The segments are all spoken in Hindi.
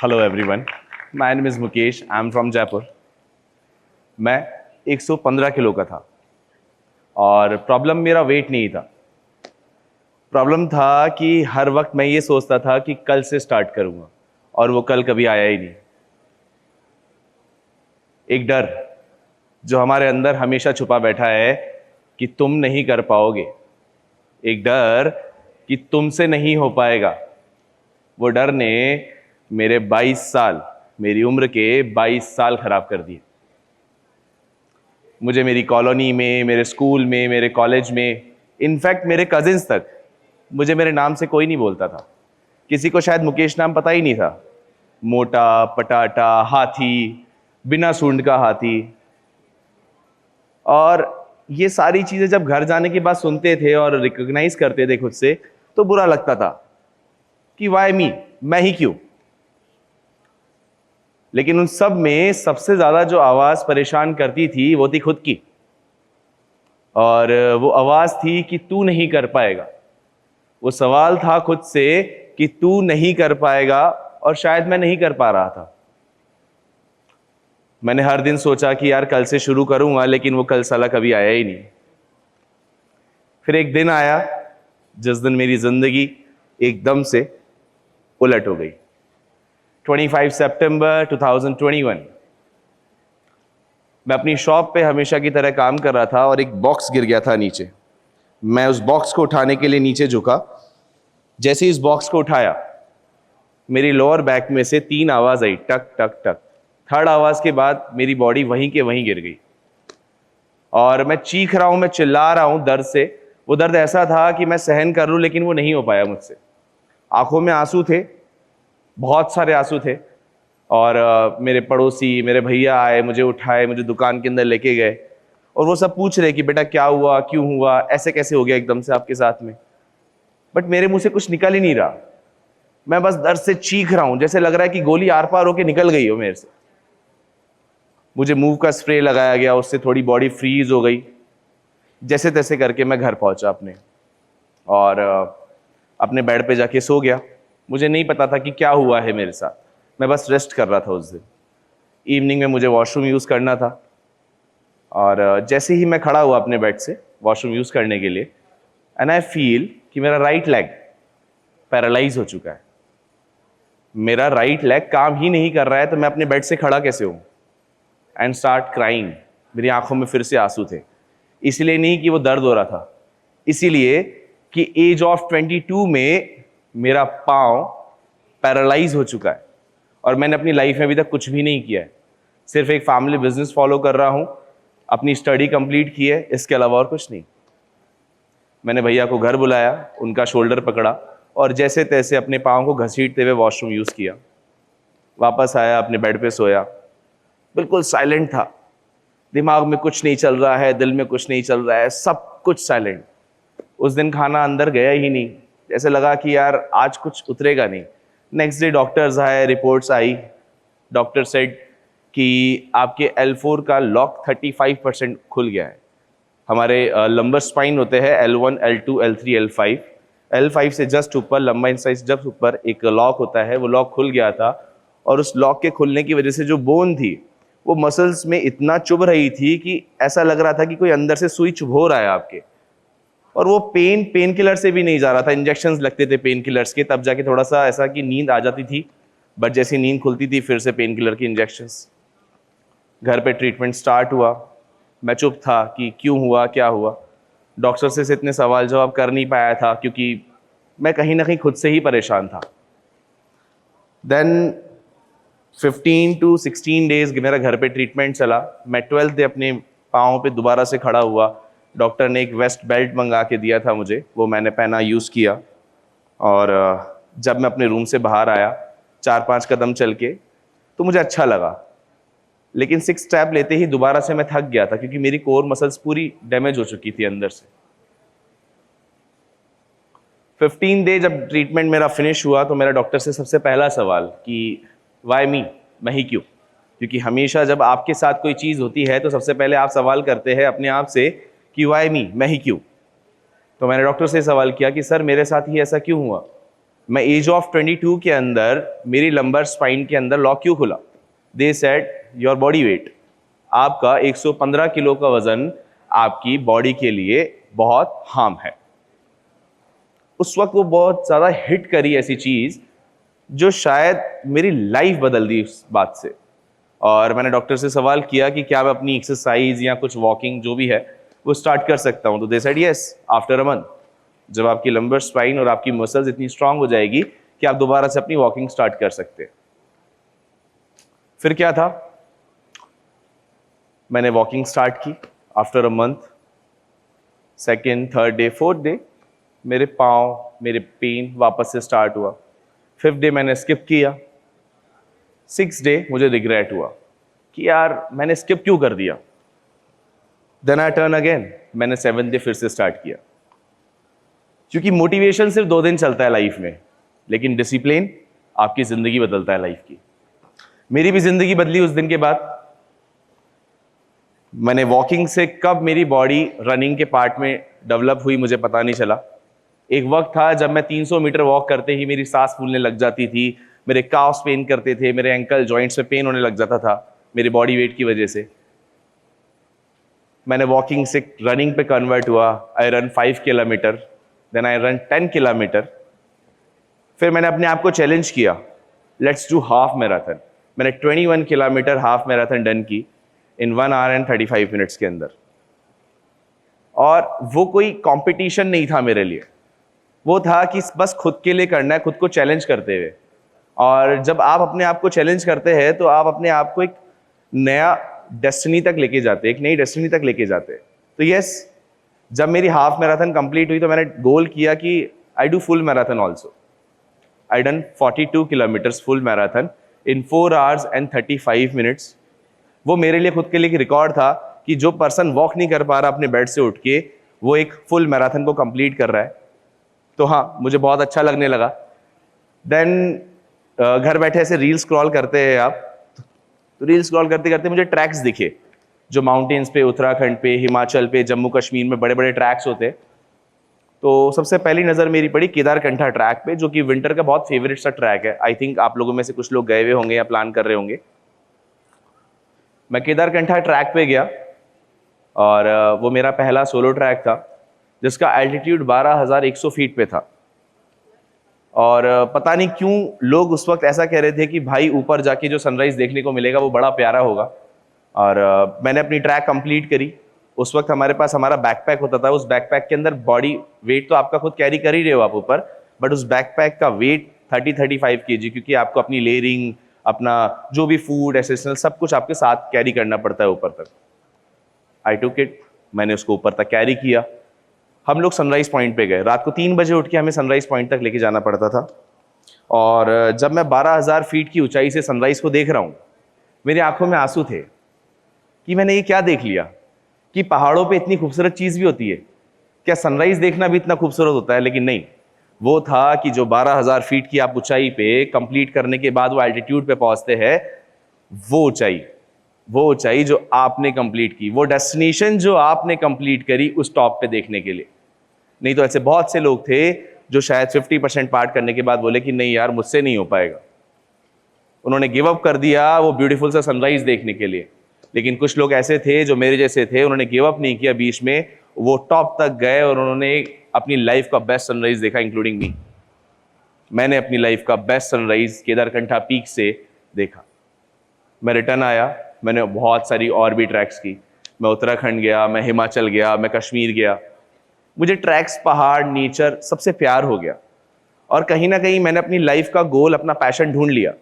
Hello everyone, my name is Mukesh, I am from Jaipur. मैं 115 किलो का था और प्रॉब्लम मेरा वेट नहीं था। प्रॉब्लम था कि हर वक्त मैं ये सोचता था कि कल से स्टार्ट करूंगा और वो कल कभी आया ही नहीं। एक डर जो हमारे अंदर हमेशा छुपा बैठा है कि तुम नहीं कर पाओगे, एक डर कि तुमसे नहीं हो पाएगा। वो डर ने मेरे 22 साल, मेरी उम्र के 22 साल खराब कर दिए। मुझे मेरी कॉलोनी में, मेरे स्कूल में, मेरे कॉलेज में, इनफैक्ट मेरे कजिन्स तक मुझे मेरे नाम से कोई नहीं बोलता था। किसी को शायद मुकेश नाम पता ही नहीं था। मोटा, पटाटा, हाथी, बिना सूंड का हाथी। और ये सारी चीजें जब घर जाने के बाद सुनते थे और रिकॉग्नाइज करते थे खुद से, तो बुरा लगता था कि वाई मी, मैं ही क्यों। लेकिन उन सब में सबसे ज्यादा जो आवाज परेशान करती थी वो थी खुद की, और वो आवाज थी कि तू नहीं कर पाएगा। वो सवाल था खुद से कि तू नहीं कर पाएगा, और शायद मैं नहीं कर पा रहा था। मैंने हर दिन सोचा कि यार कल से शुरू करूंगा, लेकिन वो कल साला कभी आया ही नहीं। फिर एक दिन आया जिस दिन मेरी जिंदगी एकदम से उलट हो गई। 25 सितंबर 2021। मैं अपनी शॉप पे हमेशा की तरह काम कर रहा था और एक बॉक्स गिर गया था नीचे। मैं उस बॉक्स को उठाने के लिए नीचे झुका। जैसे ही इस बॉक्स को उठाया, मेरी लोअर बैक में से 3 आवाज आई, टक टक टक। थर्ड आवाज के बाद मेरी बॉडी वहीं के वहीं गिर गई और मैं चीख रहा हूं, मैं चिल्ला रहा हूं दर्द से। वो दर्द ऐसा था कि मैं सहन कर लूं, लेकिन वो नहीं हो पाया मुझसे। आंखों में आंसू थे, बहुत सारे आंसू थे। और मेरे पड़ोसी, मेरे भैया आए, मुझे उठाए, मुझे दुकान के अंदर लेके गए और वो सब पूछ रहे कि बेटा क्या हुआ, क्यों हुआ, ऐसे कैसे हो गया एकदम से आपके साथ में। बट मेरे मुंह से कुछ निकल ही नहीं रहा। मैं बस दर्द से चीख रहा हूं, जैसे लग रहा है कि गोली आर पार होके निकल गई हो मेरे से। मुझे मूव का स्प्रे लगाया गया, उससे थोड़ी बॉडी फ्रीज हो गई। जैसे तैसे करके मैं घर पहुंचा अपने, और अपने बेड पे जाके सो गया। मुझे नहीं पता था कि क्या हुआ है मेरे साथ, मैं बस रेस्ट कर रहा था उस दिन। इवनिंग में मुझे वॉशरूम यूज़ करना था, और जैसे ही मैं खड़ा हुआ अपने बेड से वॉशरूम यूज़ करने के लिए, एंड आई फील कि मेरा राइट लेग पैरालाइज हो चुका है। मेरा राइट लेग काम ही नहीं कर रहा है, तो मैं अपने बेड से खड़ा कैसे हूँ। And start crying. मेरी आंखों में फिर से आंसू थे। इसलिए नहीं कि वो दर्द हो रहा था, इसीलिए कि एज ऑफ 22 में मेरा पाँव पैरालाइज हो चुका है और मैंने अपनी लाइफ में अभी तक कुछ भी नहीं किया है। सिर्फ एक फैमिली बिजनेस फॉलो कर रहा हूँ, अपनी स्टडी कंप्लीट की है, इसके अलावा और कुछ नहीं। मैंने भैया को घर बुलाया, उनका शोल्डर पकड़ा और जैसे तैसे अपने पाँव को घसीटते हुए वॉशरूम यूज़ किया। वापस आया, अपने बेड पे सोया। बिल्कुल साइलेंट था, दिमाग में कुछ नहीं चल रहा है, दिल में कुछ नहीं चल रहा है, सब कुछ साइलेंट। उस दिन खाना अंदर गया ही नहीं, ऐसे लगा कि यार आज कुछ उतरेगा नहीं। नेक्स्ट डे डॉक्टर्स आए, रिपोर्ट्स आई। डॉक्टर सेड कि आपके L4 का लॉक 35% खुल गया है। हमारे लंबर स्पाइन होते हैं L1, L2, L3, L5। L5 से जस्ट ऊपर, लंबा इंसाइज जस्ट ऊपर एक लॉक होता है, वो लॉक खुल गया था। और उस लॉक के खुलने की वजह से जो बोन थी वो मसल्स में इतना चुभ रही थी कि ऐसा लग रहा था कि कोई अंदर से सुई चुभो रहा है आपके। और वो पेन किलर से भी नहीं जा रहा था। इंजेक्शंस लगते थे पेन किलर्स के, तब जाके थोड़ा सा ऐसा कि नींद आ जाती थी, बट जैसी नींद खुलती थी फिर से पेन किलर की इंजेक्शंस। घर पे ट्रीटमेंट स्टार्ट हुआ। मैं चुप था कि क्यों हुआ, क्या हुआ। डॉक्टर से इतने सवाल जवाब कर नहीं पाया था क्योंकि मैं कहीं ना कहीं खुद से ही परेशान था। देन 15 to 16 डेज मेरा घर पे ट्रीटमेंट चला। मैं 12th डे अपने पाँव पे दोबारा से खड़ा हुआ। डॉक्टर ने एक वेस्ट बेल्ट मंगा के दिया था मुझे, वो मैंने पहना, यूज़ किया। और जब मैं अपने रूम से बाहर आया 4-5 कदम चल के, तो मुझे अच्छा लगा। लेकिन 6 स्टेप लेते ही दोबारा से मैं थक गया था क्योंकि मेरी कोर मसल्स पूरी डैमेज हो चुकी थी अंदर से। 15 डे जब ट्रीटमेंट मेरा फिनिश हुआ तो मेरा डॉक्टर से सबसे पहला सवाल कि वाई मी, मैं ही क्यों। क्योंकि हमेशा जब आपके साथ कोई चीज़ होती है तो सबसे पहले आप सवाल करते हैं अपने आप से कि वाई मी, मैं ही क्यों। तो मैंने डॉक्टर से सवाल किया कि सर मेरे साथ ही ऐसा क्यों हुआ, मैं एज ऑफ 22 के अंदर मेरी लंबर स्पाइन के अंदर लॉक क्यों खुला? They said your body weight, आपका 115 किलो का वजन आपकी बॉडी के लिए बहुत हार्म है। उस वक्त वो बहुत ज़्यादा हिट करी ऐसी चीज़ जो शायद मेरी लाइफ बदल दी उस बात से। और मैंने डॉक्टर से सवाल किया कि क्या मैं अपनी एक्सरसाइज या कुछ वॉकिंग जो भी है वो स्टार्ट कर सकता हूँ? तो they said yes, after a month, जब आपकी लंबर स्पाइन और आपकी मसल्स इतनी स्ट्रांग हो जाएगी कि आप दोबारा से अपनी वॉकिंग स्टार्ट कर सकते हैं। फिर क्या था, मैंने वॉकिंग स्टार्ट की। After a month, second, third day, fourth day, मेरे पाँव, मेरे पेन वापस से स्टार्ट हुआ। फिफ्थ डे मैंने स्किप किया। सिक्स डे मुझे रिग्रेट हुआ कि यार मैंने स्किप क्यों कर दिया। देन आई टर्न अगेन, मैंने सेवेंथ डे फिर से स्टार्ट किया। क्योंकि मोटिवेशन सिर्फ 2 दिन चलता है लाइफ में, लेकिन डिसिप्लिन आपकी जिंदगी बदलता है लाइफ की। मेरी भी जिंदगी बदली उस दिन के बाद। मैंने वॉकिंग से कब मेरी बॉडी रनिंग के पार्ट में डेवलप हुई मुझे पता नहीं चला। एक वक्त था जब मैं 300 मीटर वॉक करते ही मेरी सांस फूलने लग जाती थी, मेरे काफ्स पेन करते थे, मेरे एंकल जॉइंट्स में पेन होने लग जाता था मेरी बॉडी वेट की वजह से। मैंने वॉकिंग से रनिंग पे कन्वर्ट हुआ। I run 5 kilometre, then I run 10 kilometre. फिर मैंने अपने आप को चैलेंज किया, लेट्स डू हाफ मैराथन। मैंने 21 किलोमीटर हाफ मैराथन डन की इन 1 आवर एंड 35 मिनट्स के अंदर। और वो कोई कंपटीशन नहीं था मेरे लिए, वो था कि बस खुद के लिए करना है, खुद को चैलेंज करते हुए। और जब आप अपने आप को चैलेंज करते हैं तो आप अपने आप को एक नया डेस्टिनी तक लेके जाते हैं, एक नई डेस्टिनी तक लेके जाते हैं। तो यस, जब मेरी हाफ मैराथन कंप्लीट हुई तो मैंने गोल किया कि I do full marathon also. I done 42 kilometres full marathon in 4 hours and 35 minutes. वो मेरे लिए खुद के लिए एक रिकॉर्ड था कि जो पर्सन वॉक नहीं कर पा रहा अपने बेड से उठ के, वो एक फुल मैराथन को कंप्लीट कर रहा है। तो हाँ, मुझे बहुत अच्छा लगने लगा। देन घर बैठे ऐसे रील स्क्रॉल करते हैं आप, तो रील स्क्रॉल करते करते मुझे ट्रैक्स दिखे जो माउंटेन्स पे, उत्तराखंड पे, हिमाचल पे, जम्मू कश्मीर में बड़े बड़े ट्रैक्स होते। तो सबसे पहली नज़र मेरी पड़ी केदारकंठा ट्रैक पे, जो कि विंटर का बहुत फेवरेट सा ट्रैक है। आई थिंक आप लोगों में से कुछ लोग गए हुए होंगे या प्लान कर रहे होंगे। मैं केदारकंठा ट्रैक पे गया और वो मेरा पहला सोलो ट्रैक था जिसका एल्टीट्यूड 12,100 फीट पे था। और पता नहीं क्यों लोग उस वक्त ऐसा कह रहे थे कि भाई ऊपर जाके जो सनराइज देखने को मिलेगा वो बड़ा प्यारा होगा। और मैंने अपनी ट्रैक कंप्लीट करी। उस वक्त हमारे पास हमारा बैकपैक होता था, उस बैकपैक के अंदर बॉडी वेट तो आपका खुद कैरी कर ही रहे हो आप ऊपर, बट उस बैकपैक का वेट 30-35 kg, क्योंकि आपको अपनी लेयरिंग, अपना जो भी फूड एसेंशियल सब कुछ आपके साथ कैरी करना पड़ता है ऊपर तक। आई टुक इट, मैंने उसको ऊपर तक कैरी किया। हम लोग सनराइज पॉइंट पे गए। रात को 3 बजे उठ के हमें सनराइज पॉइंट तक लेके जाना पड़ता था। और जब मैं 12,000 फीट की ऊंचाई से सनराइज को देख रहा हूँ, मेरी आंखों में आंसू थे कि मैंने ये क्या देख लिया कि पहाड़ों पे इतनी खूबसूरत चीज़ भी होती है क्या? सनराइज देखना भी इतना खूबसूरत होता है? लेकिन नहीं, वो था कि जो 12,000 फीट की आप ऊंचाई पे कंप्लीट करने के बाद वो एल्टीट्यूड पे पहुंचते हैं, वो ऊंचाई जो आपने कंप्लीट की, वो डेस्टिनेशन जो आपने कंप्लीट करी उस टॉप पे देखने के लिए। नहीं तो ऐसे बहुत से लोग थे जो शायद 50% पार्ट करने के बाद बोले कि नहीं यार, मुझसे नहीं हो पाएगा। उन्होंने गिव अप कर दिया वो ब्यूटीफुल सा सनराइज देखने के लिए। लेकिन कुछ लोग ऐसे थे जो मेरे जैसे थे, उन्होंने गिव अप नहीं किया बीच में, वो टॉप तक गए और उन्होंने अपनी लाइफ का बेस्ट सनराइज देखा, इंक्लूडिंग मी। मैंने अपनी लाइफ का बेस्ट सनराइज केदारकंठा पीक से देखा। मैं रिटर्न आया, मैंने बहुत सारी और भी ट्रैक्स की। मैं उत्तराखंड गया, मैं हिमाचल गया, मैं कश्मीर गया। मुझे ट्रैक्स, पहाड़, नेचर सबसे प्यार हो गया। और कहीं ना कहीं मैंने अपनी लाइफ का गोल, अपना पैशन ढूंढ लिया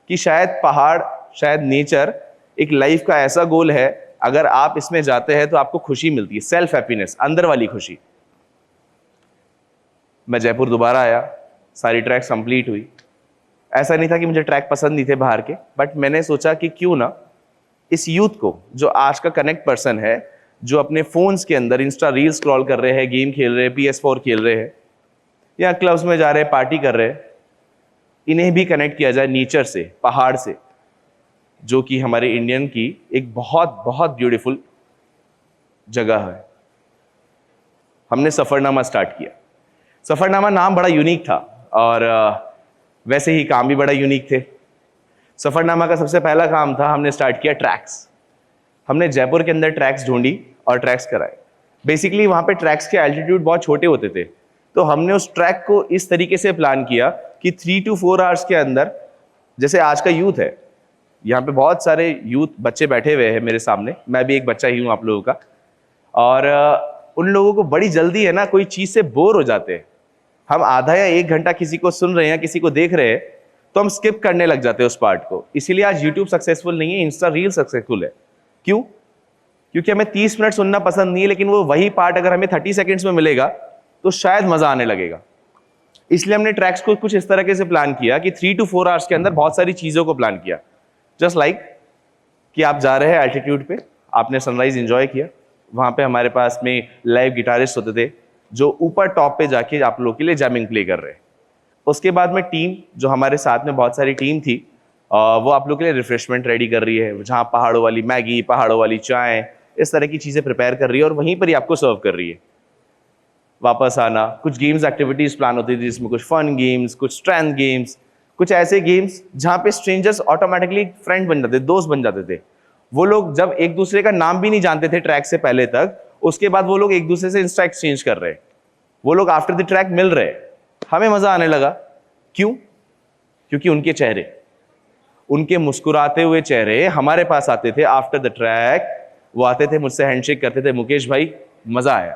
कि शायद पहाड़, शायद नेचर एक लाइफ का ऐसा गोल है, अगर आप इसमें जाते हैं तो आपको खुशी मिलती है, सेल्फ हैप्पीनेस, अंदर वाली खुशी। मैं जयपुर दोबारा आया, सारी ट्रैक्स कंप्लीट हुई। ऐसा नहीं था कि मुझे ट्रैक पसंद नहीं थे बाहर के, बट मैंने सोचा कि क्यों ना इस यूथ को, जो आज का कनेक्ट पर्सन है, जो अपने फोन्स के अंदर इंस्टा रील स्क्रॉल कर रहे हैं, गेम खेल रहे हैं, PS4 खेल रहे हैं या क्लब्स में जा रहे हैं, पार्टी कर रहे हैं, इन्हें भी कनेक्ट किया जाए नेचर से, पहाड़ से, जो कि हमारे इंडियन की एक बहुत बहुत ब्यूटीफुल जगह है। हमने सफरनामा स्टार्ट किया। सफरनामा नाम बड़ा यूनिक था और वैसे ही काम भी बड़ा यूनिक थे। सफरनामा का सबसे पहला काम था, हमने स्टार्ट किया ट्रैक्स। हमने जयपुर के अंदर ट्रैक्स ढूंढी और ट्रैक्स कराए। बेसिकली वहाँ पे ट्रैक्स के एल्टीट्यूड बहुत छोटे होते थे, तो हमने उस ट्रैक को इस तरीके से प्लान किया कि 3 to 4 आवर्स के अंदर, जैसे आज का यूथ है, यहाँ पे बहुत सारे यूथ बच्चे बैठे हुए हैं मेरे सामने, मैं भी एक बच्चा ही हूँ आप लोगों का, और उन लोगों को बड़ी जल्दी है ना कोई चीज़ से बोर हो जाते हैं। हम आधा या 1 घंटा किसी को सुन रहे हैं, किसी को देख रहे हैं, तो हम स्किप करने लग जाते हैं उस पार्ट को। इसीलिए आज यूट्यूब सक्सेसफुल नहीं है, इंस्टा रील सक्सेसफुल है। क्यों? क्योंकि हमें 30 मिनट सुनना पसंद नहीं है, लेकिन वो वही पार्ट अगर हमें 30 सेकेंड्स में मिलेगा तो शायद मजा आने लगेगा। इसलिए हमने ट्रैक्स को कुछ इस तरह से प्लान किया कि 3 to 4 आवर्स के अंदर बहुत सारी चीजों को प्लान किया। जस्ट लाइक कि आप जा रहे हैं एल्टीट्यूड पे, आपने सनराइज एंजॉय किया, वहां पे हमारे पास में लाइव गिटारिस्ट होते थे जो ऊपर टॉप पे जाके आप लोगों के लिए जैमिंग प्ले कर रहे हैं। उसके बाद में टीम, जो हमारे साथ में बहुत सारी टीम थी, वो आप लोग के लिए रिफ्रेशमेंट रेडी कर रही है, जहाँ पहाड़ों वाली मैगी, पहाड़ों वाली चाय, इस तरह की चीज़ें प्रिपेयर कर रही है और वहीं पर ही आपको सर्व कर रही है। वापस आना, कुछ गेम्स एक्टिविटीज़ प्लान होती थी, जिसमें कुछ फन गेम्स, कुछ स्ट्रेंथ गेम्स, कुछ ऐसे गेम्स जहाँ पे स्ट्रेंजर्स ऑटोमेटिकली फ्रेंड बन जाते, दोस्त बन जाते थे। वो लोग जब एक दूसरे का नाम भी नहीं जानते थे ट्रैक से पहले तक, उसके बाद वो लोग एक दूसरे से इंस्टा एक्सचेंज कर रहे हैं, वो लोग आफ्टर द ट्रैक मिल रहे हैं। हमें मज़ा आने लगा। क्यों? क्योंकि उनके चेहरे, उनके मुस्कुराते हुए चेहरे हमारे पास आते थे आफ्टर द ट्रैक। वो आते थे, मुझसे हैंडशेक करते थे, मुकेश भाई मजा आया।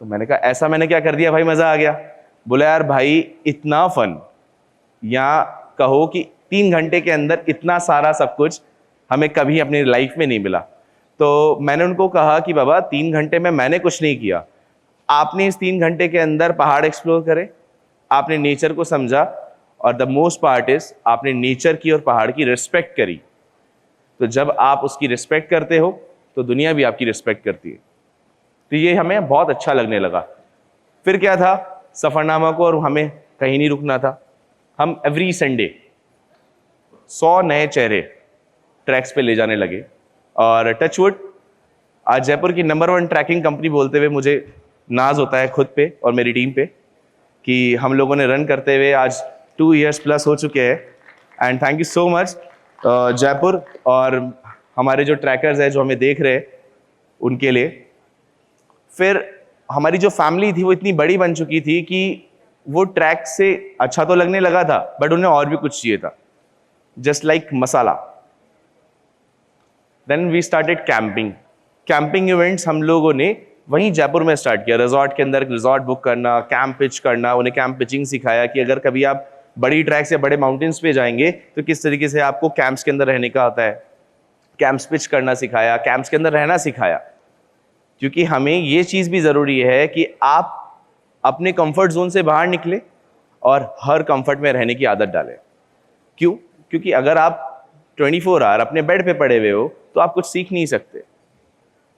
तो मैंने कहा ऐसा मैंने क्या कर दिया भाई मजा आ गया? बोला यार भाई इतना फन, या कहो कि 3 घंटे के अंदर इतना सारा सब कुछ हमें कभी अपनी लाइफ में नहीं मिला। तो मैंने उनको कहा कि बाबा 3 घंटे में मैंने कुछ नहीं किया, आपने इस 3 घंटे के अंदर पहाड़ एक्सप्लोर करे, आपने नेचर को समझा, और द मोस्ट पार्ट इज आपने नेचर की और पहाड़ की रिस्पेक्ट करी। तो जब आप उसकी रिस्पेक्ट करते हो तो दुनिया भी आपकी रिस्पेक्ट करती है। तो ये हमें बहुत अच्छा लगने लगा। फिर क्या था, सफरनामा को और हमें कहीं नहीं रुकना था। हम एवरी संडे 100 नए चेहरे ट्रैक्स पे ले जाने लगे, और टचवुड आज जयपुर की नंबर 1 ट्रैकिंग कंपनी बोलते हुए मुझे नाज होता है खुद पे और मेरी टीम पे कि हम लोगों ने रन करते हुए आज 2 years प्लस हो चुके हैं। And thank you so much Jaipur और हमारे जो ट्रैकर्स हैं जो हमें देख रहे हैं उनके लिए। फिर हमारी जो फैमिली थी वो इतनी बड़ी बन चुकी थी कि वो ट्रैक से अच्छा तो लगने लगा था, बट उन्हें और भी कुछ चाहिए था, just like masala. Then we started camping. Camping events हम लोगों ने वहीं जयपुर में स्टार्ट किया। रिजॉर्ट के अंदर रिजॉर्ट बुक करना, कैंप पिच करना, उन्हें कैंप पिचिंग सिखाया कि अगर कभी आप बड़ी ट्रैक्स या बड़े माउंटेन्स पे जाएंगे तो किस तरीके से आपको कैंप्स के अंदर रहने का होता है। कैंप्स पिच करना सिखाया, कैंप्स के अंदर रहना सिखाया, क्योंकि हमें ये चीज़ भी ज़रूरी है कि आप अपने कंफर्ट जोन से बाहर निकले और हर कंफर्ट में रहने की आदत डालें। क्यों? क्योंकि अगर आप 24 आवर अपने बेड पे पड़े हुए हो तो आप कुछ सीख नहीं सकते।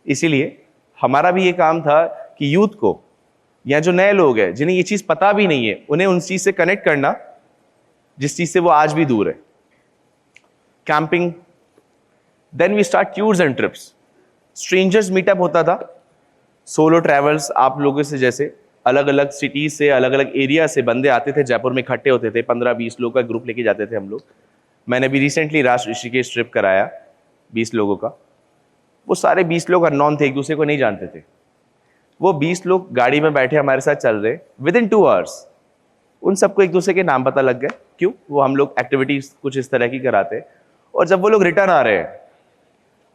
इसीलिए हमारा भी ये काम था कि यूथ को, या जो नए लोग हैं जिन्हें ये चीज़ पता भी नहीं है, उन्हें उन चीज़ से कनेक्ट करना जिस चीज़ से वो आज भी दूर है। Camping, then we start tours and trips. Strangers meetup होता था, सोलो ट्रैवल्स, आप लोगों से जैसे अलग अलग सिटीज से, अलग अलग एरिया से बंदे आते थे, जयपुर में इकट्ठे होते थे, 15-20 लोग का ग्रुप लेके जाते थे हम लोग। मैंने भी रिसेंटली ऋषिकेश ट्रिप कराया 20 लोगों का। वो सारे 20 लोग अननोन थे, एक दूसरे को नहीं जानते थे। वो 20 लोग गाड़ी में बैठे हमारे साथ चल रहे, विद इन 2 आवर्स उन सबको एक दूसरे के नाम पता लग गए। क्यों? वो हम लोग एक्टिविटीज कुछ इस तरह की कराते। और जब वो लोग रिटर्न आ रहे हैं,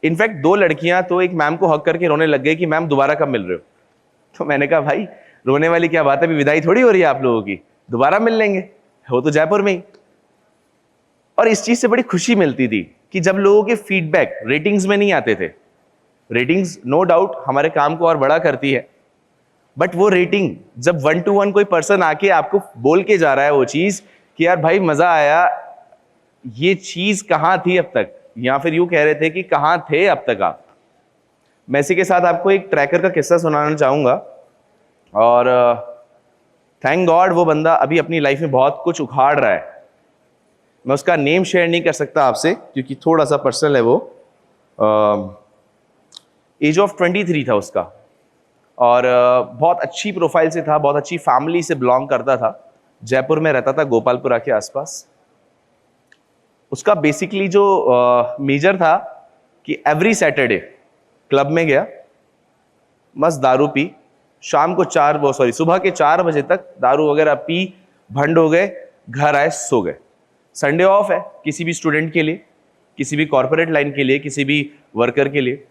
इनफैक्ट 2 लड़कियां तो एक मैम को हक करके रोने लग गई कि मैम दोबारा कब मिल रहे हो? तो मैंने कहा भाई रोने वाली क्या बात है, अभी विदाई थोड़ी हो रही है आप लोगों की, दोबारा मिल लेंगे, हो तो जयपुर में ही। और इस चीज से बड़ी खुशी मिलती थी कि जब लोगों के फीडबैक रेटिंग्स में नहीं आते थे। रेटिंग्स नो डाउट हमारे काम को और बड़ा करती है, बट वो रेटिंग जब 1 to 1 कोई पर्सन आके आपको बोल के जा रहा है वो चीज कि यार भाई मजा आया, ये चीज कहां थी अब तक, या फिर यूं कह रहे थे कि कहां थे अब तक आप। मैं इसी के साथ आपको एक ट्रैकर का किस्सा सुनाना चाहूंगा। और थैंक गॉड वो बंदा अभी अपनी लाइफ में बहुत कुछ उखाड़ रहा है। मैं उसका नेम शेयर नहीं कर सकता आपसे क्योंकि थोड़ा सा पर्सनल है। वो एज ऑफ 23 था उसका, और बहुत अच्छी प्रोफाइल से था, बहुत अच्छी फैमिली से बिलोंग करता था। जयपुर में रहता था, गोपालपुरा के आसपास। उसका बेसिकली जो मेजर था कि एवरी सैटरडे क्लब में गया, मस्त दारू पी, शाम को सुबह के 4 बजे तक दारू वगैरह पी, भंड हो गए, घर आए, सो गए। संडे ऑफ है किसी भी स्टूडेंट के लिए, किसी भी कॉर्पोरेट लाइन के लिए, किसी भी वर्कर के लिए।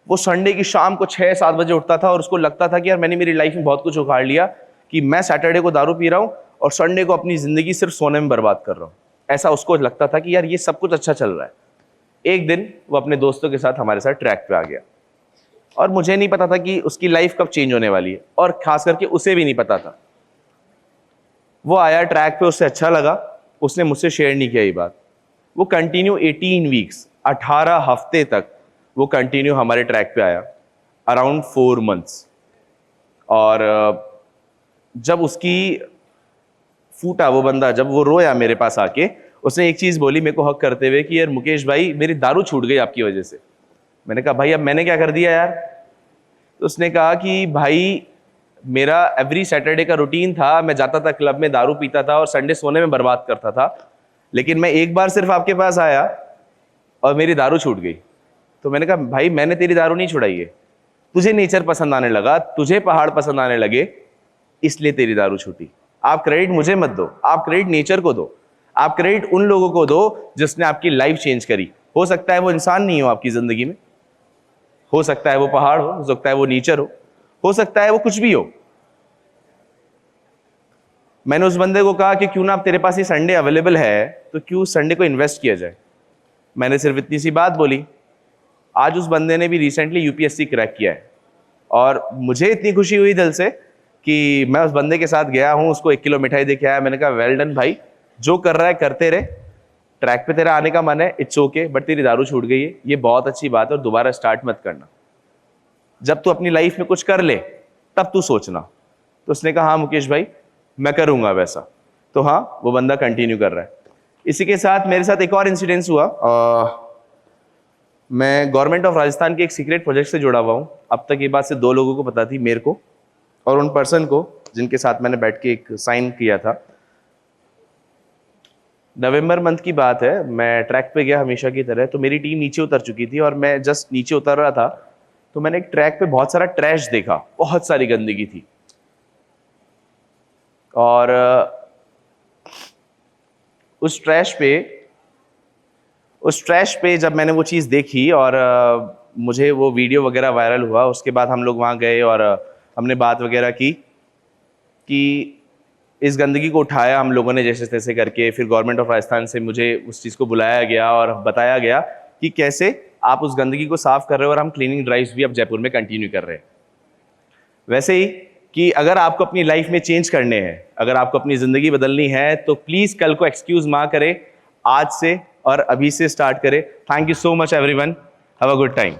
वो संडे की शाम को 6-7 बजे उठता था और उसको लगता था कि यार मैंने मेरी लाइफ में बहुत कुछ उखाड़ लिया, कि मैं सैटरडे को दारू पी रहा हूँ और संडे को अपनी जिंदगी सिर्फ सोने में बर्बाद कर रहा हूँ। ऐसा उसको लगता था कि यार ये सब कुछ अच्छा चल रहा है। एक दिन वो अपने दोस्तों के साथ हमारे साथ ट्रैक पे आ गया और मुझे नहीं पता था कि उसकी लाइफ कब चेंज होने वाली है, और खास करके उसे भी नहीं पता था। वो आया ट्रैक पे, उससे अच्छा लगा, उसने मुझसे शेयर नहीं किया ये बात। वो कंटिन्यू 18 वीक्स, 18 हफ्ते तक वो कंटिन्यू हमारे ट्रैक पे आया, अराउंड 4 मंथ्स। और जब उसकी फूटा वो बंदा, जब वो रोया मेरे पास आके, उसने एक चीज बोली मेरे को हक करते हुए कि यार मुकेश भाई, मेरी दारू छूट गई आपकी वजह से। मैंने कहा भाई अब मैंने क्या कर दिया यार? तो उसने कहा कि भाई मेरा एवरी सैटरडे का रूटीन था, मैं जाता था क्लब में, दारू पीता था और संडे सोने में बर्बाद करता था, लेकिन मैं एक बार सिर्फ आपके पास आया और मेरी दारू छूट गई। तो मैंने कहा भाई मैंने तेरी दारू नहीं छुड़ाई है, तुझे नेचर पसंद आने लगा, तुझे पहाड़ पसंद आने लगे, इसलिए तेरी दारू छूटी। आप क्रेडिट मुझे मत दो, आप क्रेडिट नेचर को दो, आप क्रेडिट उन लोगों को दो जिसने आपकी लाइफ चेंज करी। हो सकता है वो इंसान नहीं हो आपकी जिंदगी में, हो सकता है वो पहाड़ हो सकता है वो नेचर हो सकता है वो कुछ भी हो। मैंने उस बंदे को कहा कि क्यों ना, अब तेरे पास ये संडे अवेलेबल है तो क्यों संडे को इन्वेस्ट किया जाए। मैंने सिर्फ इतनी सी बात बोली। आज उस बंदे ने भी रिसेंटली यूपीएससी क्रैक किया है और मुझे इतनी खुशी हुई दिल से कि मैं उस बंदे के साथ गया हूं, उसको 1 किलो मिठाई दे के आया। मैंने कहा वेल डन भाई, जो कर रहा है करते रहे, ट्रैक पे तेरा आने का मन है, इट्स ओके, बट तेरी दारू छूट गई है, ये बहुत अच्छी बात है और दोबारा स्टार्ट मत करना। जब तू अपनी लाइफ में कुछ कर ले तब तू सोचना। तो उसने कहा हाँ मुकेश भाई मैं करूंगा वैसा। तो हाँ, वो बंदा कंटिन्यू कर रहा है। इसी के साथ मेरे साथ एक और इंसिडेंस हुआ। मैं गवर्नमेंट ऑफ राजस्थान के एक सीक्रेट प्रोजेक्ट से जुड़ा हुआ हूँ। अब तक ये बात सिर्फ 2 लोगों को पता थी, मेरे को और उन पर्सन को जिनके साथ मैंने बैठ के एक साइन किया था। नवंबर मंथ की बात है, मैं ट्रैक पे गया हमेशा की तरह। तो मेरी टीम नीचे उतर चुकी थी और मैं जस्ट नीचे उतर रहा था, तो मैंने एक ट्रैक पे बहुत सारा ट्रैश देखा, बहुत सारी गंदगी थी। और उस ट्रैश पे जब मैंने वो चीज़ देखी और मुझे वो वीडियो वगैरह वायरल हुआ, उसके बाद हम लोग वहाँ गए और हमने बात वगैरह की कि इस गंदगी को उठाया हम लोगों ने जैसे तैसे करके। फिर गवर्नमेंट ऑफ राजस्थान से मुझे उस चीज़ को बुलाया गया और बताया गया कि कैसे आप उस गंदगी को साफ कर रहे हो और हम क्लीनिंग ड्राइव्स भी अब जयपुर में कंटिन्यू कर रहे हैं। वैसे ही कि अगर आपको अपनी लाइफ में चेंज करने हैं, अगर आपको अपनी ज़िंदगी बदलनी है, तो प्लीज़ कल को एक्सक्यूज़ ना करें, आज से और अभी से स्टार्ट करें। Thank you so much everyone, have a good time.